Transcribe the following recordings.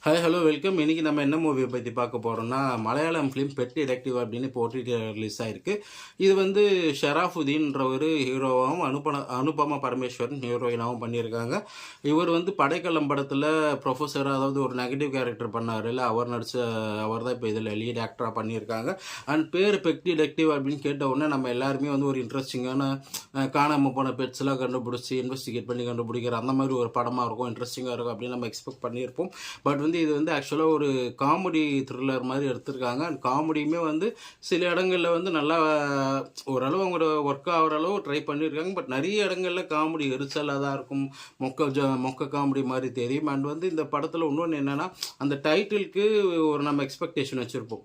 Hi hello welcome. இன்றைக்கி நம்ம என்ன மூவியை பற்றி பார்க்க போகிறோம்னா, மலையாளம் ஃபிலிம் பெட் டிடெக்டிவ் அப்படின்னு இப்போ OTT ரிலீஸ் ஆகிருக்கு. இது வந்து ஷராஃபுதீன்ற ஒரு ஹீரோவாகவும் அனுபமா பரமேஸ்வரன் ஹீரோயினாகவும் பண்ணியிருக்காங்க. இவர் வந்து படைக்கலம் படத்தில் ப்ரொஃபஸர், அதாவது ஒரு நெகட்டிவ் கேரக்டர் பண்ணார் இல்லை, அவர் தான் இப்போ இதில் லீட் ஆக்டராக பண்ணியிருக்காங்க. அண்ட் பேர் பெட் டிடெக்டிவ் அப்படின்னு கேட்ட உடனே நம்ம எல்லாருமே வந்து ஒரு இன்ட்ரெஸ்டிங்கான காணாமல் போன பெட்ஸ்லாம் கண்டுபிடிச்சி இன்வெஸ்டிகேட் பண்ணி கண்டுபிடிக்கிற அந்த மாதிரி ஒரு படமாக இருக்கும், இன்ட்ரெஸ்டிங்காக இருக்கும் அப்படின்னு நம்ம எக்ஸ்பெக்ட் பண்ணியிருப்போம். பட் இது வந்து ஆக்சுவலாக ஒரு காமெடி த்ரில்லர் மாதிரி எடுத்திருக்காங்க. அண்ட் காமெடியுமே வந்து சில இடங்களில் வந்து நல்லா ஓரளவு அவங்க ஒர்க் ஆகிற அளவு ட்ரை பண்ணியிருக்காங்க. பட் நிறைய இடங்களில் காமெடி எரிச்சலாக தான் இருக்கும், மொக்க காமெடி மாதிரி தெரியும். அண்ட் வந்து இந்த படத்தில் இன்னொன்று என்னென்னா, அந்த டைட்டிலுக்கு ஒரு நம்ம எக்ஸ்பெக்டேஷன் வச்சுருப்போம்.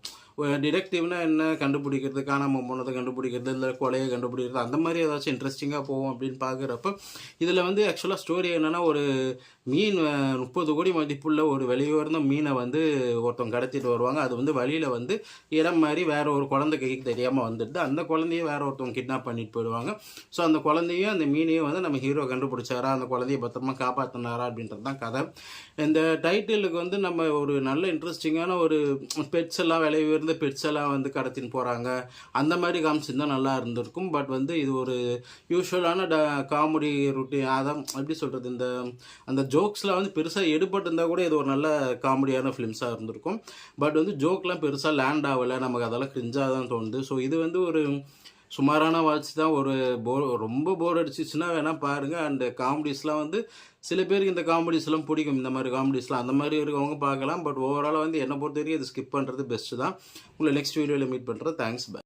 டிடெக்டிவ்னா என்ன, கண்டுபிடிக்கிறது, காணாமல் போனதை கண்டுபிடிக்கிறது, இல்லை கொலையை கண்டுபிடிக்கிறது, அந்த மாதிரி ஏதாச்சும் இன்ட்ரெஸ்டிங்காக போகும் அப்படின்னு பார்க்குறப்ப இதில் வந்து ஆக்சுவலாக ஸ்டோரி என்னென்னா, ஒரு மீன் 30 கோடி மதிப்புள்ள ஒரு வெளியுயர்ந்த மீனை வந்து ஒருத்தவங்க கடத்திட்டு வருவாங்க. அது வந்து வழியில் வந்து இடம் மாதிரி வேற ஒரு குழந்தை கைக்கு தெரியாமல் வந்துடுது. அந்த குழந்தைய வேற ஒருத்தவங்க கிட்னாப் பண்ணிட்டு போயிடுவாங்க. ஸோ அந்த குழந்தையும் அந்த மீனையும் வந்து நம்ம ஹீரோ கண்டுபிடிச்சாரா, அந்த குழந்தைய பத்திரமா காப்பாற்றினாரா அப்படின்றது தான் கதை. இந்த டைட்டிலுக்கு வந்து நம்ம ஒரு நல்ல இன்ட்ரெஸ்டிங்கான ஒரு பெட்ஸ் எல்லாம் விலையுயர்ந்த பெட்ஸ் எல்லாம் வந்து கடத்தின்னு போகிறாங்க அந்த மாதிரி காமிச்சிருந்தா நல்லா இருந்திருக்கும். பட் வந்து இது ஒரு யூஸ்வலான காமெடி ரொட்டீன், அதான் எப்படி சொல்கிறது, அந்த ஜோக்ஸ்லாம் வந்து பெருசாக எடுபட்டு இருந்தால் கூட இது ஒரு நல்ல காமெடியான ஃபிலிம்ஸாக இருந்திருக்கும். பட் வந்து ஜோக்லாம் பெருசாக லேண்ட் ஆகலை, நமக்கு அதெல்லாம் கிரிஞ்சாக தான் தோணுது. ஸோ இது வந்து ஒரு சுமாரான வாட்ச் தான். ஒரு ரொம்ப போர் அடிச்சிச்சுன்னா வேணால் பாருங்கள். அண்ட் காமெடிஸ்லாம் வந்து சில பேருக்கு இந்த காமெடிஸ்லாம் பிடிக்கும், இந்த மாதிரி காமெடிஸ்லாம் அந்த மாதிரி இருக்கவங்க பார்க்கலாம். பட் ஓவராலாக வந்து என்னை பொறுத்த வரைக்கும் இது ஸ்கிப் பண்ணுறது பெஸ்ட்டு தான். உங்களை நெக்ஸ்ட் வீடியோவில் மீட் பண்ணுறேன். Thanks, by.